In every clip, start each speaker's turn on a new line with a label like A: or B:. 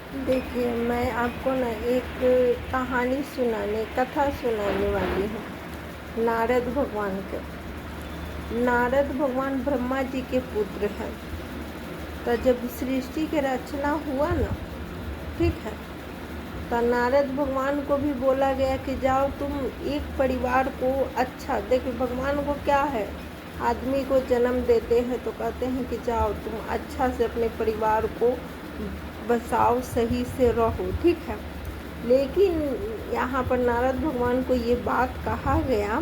A: देखिए, मैं आपको ना एक कथा सुनाने वाली हूँ नारद भगवान के। नारद भगवान ब्रह्मा जी के पुत्र हैं। तो जब सृष्टि के रचना हुआ ना, ठीक है, तो नारद भगवान को भी बोला गया कि जाओ तुम एक परिवार को देखिए भगवान को क्या है, आदमी को जन्म देते हैं तो कहते हैं कि जाओ तुम अच्छा से अपने परिवार को बसाओ, सही से रहो, ठीक है। लेकिन यहाँ पर नारद भगवान को ये बात कहा गया,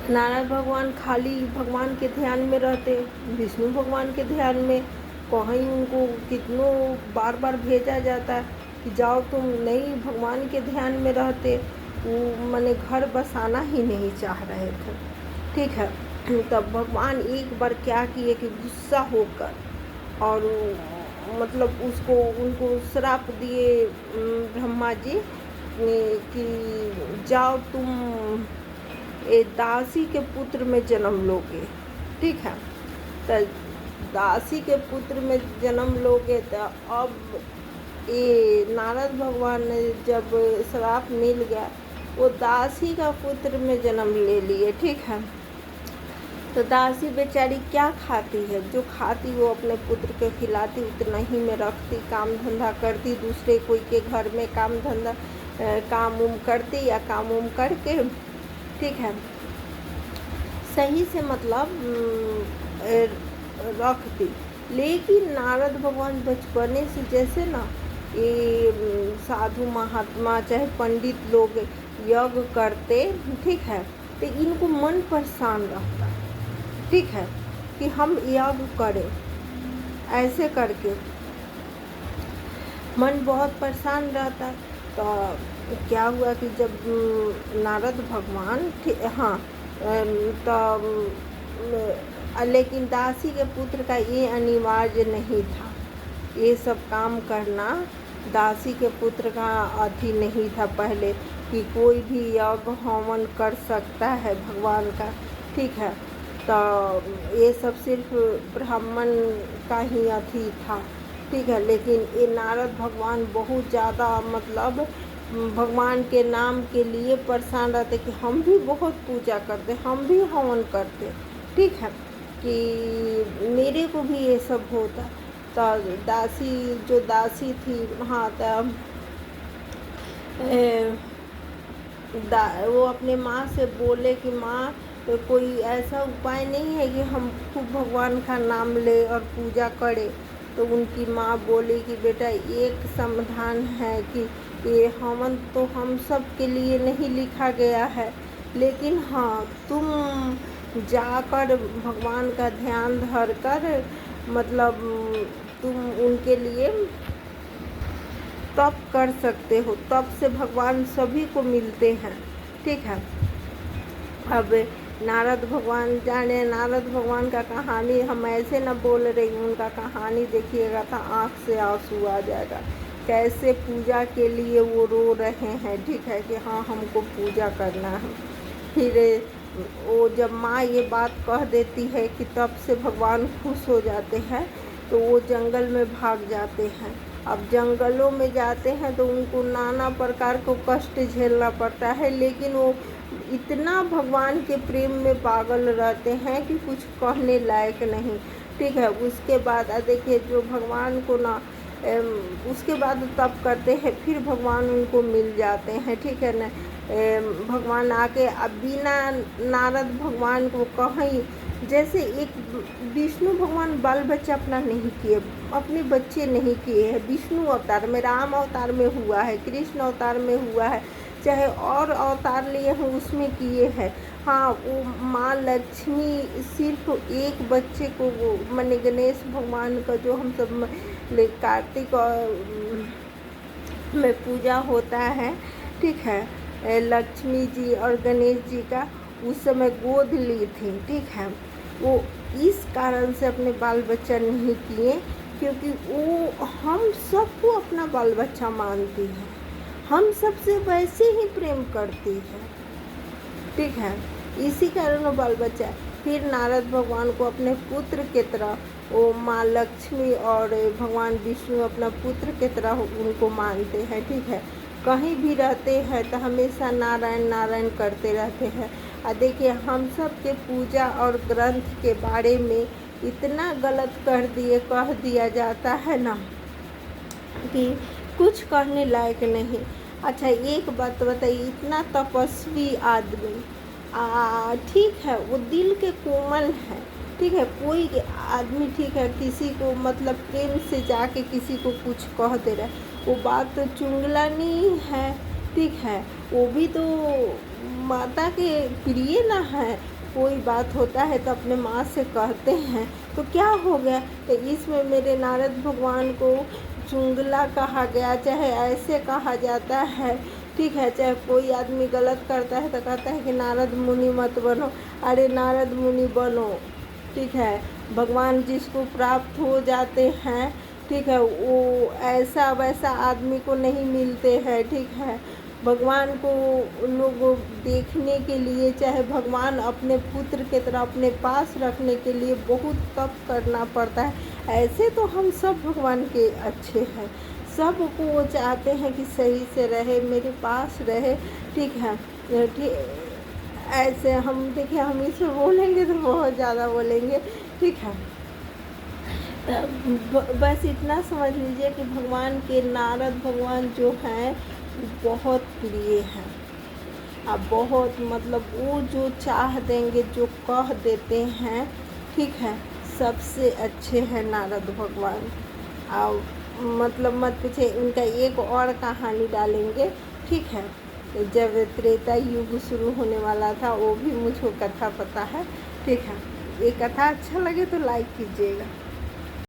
A: नारद भगवान खाली भगवान के ध्यान में रहते, विष्णु भगवान के ध्यान में कहीं उनको कितनों बार बार भेजा जाता है कि जाओ तुम, नहीं भगवान के ध्यान में रहते, वो माने घर बसाना ही नहीं चाह रहे थे, ठीक है। तब भगवान एक बार क्या किए कि गुस्सा होकर और मतलब उनको श्राप दिए ब्रह्मा जी कि जाओ तुम दासी के पुत्र में जन्म लोगे, ठीक है। तो दासी के पुत्र में जन्म लोगे तो अब ये नारद भगवान ने जब श्राप मिल गया, वो दासी का पुत्र में जन्म ले लिए, ठीक है। तो दासी बेचारी क्या खाती है, जो खाती वो अपने पुत्र को खिलाती, उतना ही में रखती, काम धंधा करती, दूसरे कोई के घर में काम धंधा काम उम करती या काम उम करके, ठीक है, सही से मतलब रखती। लेकिन नारद भगवान बचपने से जैसे ना ये साधु महात्मा चाहे पंडित लोग यज्ञ करते, ठीक है, तो इनको मन परेशान रहता, ठीक है, कि हम यज्ञ करें, ऐसे करके मन बहुत परेशान रहता है। तो क्या हुआ कि जब नारद भगवान हाँ तो लेकिन दासी के पुत्र का ये अनिवार्य नहीं था, ये सब काम करना दासी के पुत्र का अति नहीं था पहले, कि कोई भी यज्ञ हवन कर सकता है भगवान का, ठीक है। तो ये सब सिर्फ ब्राह्मण का ही अति था, ठीक है। लेकिन ये नारद भगवान बहुत ज़्यादा मतलब भगवान के नाम के लिए परेशान रहते कि हम भी बहुत पूजा करते, हम भी हवन करते, ठीक है, कि मेरे को भी ये सब होता। तो दासी थी, हाँ, तो वो अपने माँ से बोले कि माँ तो कोई ऐसा उपाय नहीं है कि हम खूब भगवान का नाम ले और पूजा करें। तो उनकी माँ बोली कि बेटा एक समाधान है कि ये हवन तो हम सब के लिए नहीं लिखा गया है, लेकिन हाँ तुम जाकर भगवान का ध्यान धर कर मतलब तुम उनके लिए तप कर सकते हो, तप से भगवान सभी को मिलते हैं, ठीक है। अब नारद भगवान का कहानी हम ऐसे न बोल रही हूँ, उनका कहानी देखिएगा तो आँख से आंसू आ जाएगा, कैसे पूजा के लिए वो रो रहे हैं, ठीक है, कि हाँ हमको पूजा करना है। फिर वो जब माँ ये बात कह देती है कि तब से भगवान खुश हो जाते हैं, तो वो जंगल में भाग जाते हैं। अब जंगलों में जाते हैं तो उनको नाना प्रकार को कष्ट झेलना पड़ता है, लेकिन वो इतना भगवान के प्रेम में पागल रहते हैं कि कुछ कहने लायक नहीं, ठीक है। उसके बाद देखिए जो भगवान को ना उसके बाद तप करते हैं, फिर भगवान उनको मिल जाते हैं, ठीक है ना। भगवान आके अब बिना नारद भगवान को कहीं, जैसे एक विष्णु भगवान बाल बच्चा अपना नहीं किए, अपने बच्चे नहीं किए हैं, विष्णु अवतार में, राम अवतार में हुआ है, कृष्ण अवतार में हुआ है, चाहे और अवतार लिए हैं उसमें किए हैं। हाँ, वो माँ लक्ष्मी सिर्फ एक बच्चे को, वो माने गणेश भगवान का जो हम सब कार्तिक में पूजा होता है, ठीक है, लक्ष्मी जी और गणेश जी का उस समय गोद ली थी, ठीक है। वो इस कारण से अपने बाल बच्चा नहीं किए क्योंकि वो हम सबको अपना बाल बच्चा मानती है, हम सबसे वैसे ही प्रेम करती है, ठीक है, इसी कारण वो बाल बच्चा। फिर नारद भगवान को अपने पुत्र की तरह वो माँ लक्ष्मी और भगवान विष्णु अपना पुत्र की तरह उनको मानते हैं, ठीक है। कहीं भी रहते हैं तो हमेशा नारायण नारायण करते रहते हैं। और देखिए हम सब के पूजा और ग्रंथ के बारे में इतना गलत कह दिया जाता है ना कि कुछ करने लायक नहीं। अच्छा एक बात बताइए, इतना तपस्वी आदमी ठीक है, वो दिल के कोमल है, ठीक है। कोई आदमी ठीक है किसी को मतलब प्रेम से जाके किसी को कुछ कह दे रहा है, वो बात तो चुगलानी है, ठीक है। वो भी तो माता के प्रिय ना है। कोई बात होता है तो अपने माँ से कहते हैं, तो क्या हो गया। तो इसमें मेरे नारद भगवान को चुंगला कहा गया, चाहे ऐसे कहा जाता है, ठीक है। चाहे कोई आदमी गलत करता है तो कहता है कि नारद मुनि मत बनो। अरे नारद मुनि बनो, ठीक है। भगवान जिसको प्राप्त हो जाते हैं, ठीक है, वो ऐसा वैसा आदमी को नहीं मिलते हैं, ठीक है। भगवान को लोग देखने के लिए, चाहे भगवान अपने पुत्र की तरह अपने पास रखने के लिए बहुत तप करना पड़ता है। ऐसे तो हम सब भगवान के अच्छे हैं, सब को वो चाहते हैं कि सही से रहे, मेरे पास रहे, ठीक है। ऐसे हम देखिए हम इसमें बोलेंगे तो बहुत ज़्यादा बोलेंगे, ठीक है। बस इतना समझ लीजिए कि भगवान के नारद भगवान जो हैं बहुत प्रिय हैं। अब बहुत मतलब वो जो चाह देंगे, जो कह देते हैं, ठीक है, सबसे अच्छे हैं नारद भगवान। और मतलब मत पूछे, उनका एक और कहानी डालेंगे, ठीक है। जब त्रेता युग शुरू होने वाला था, वो भी मुझको कथा पता है, ठीक है। ये कथा अच्छा लगे तो लाइक कीजिएगा।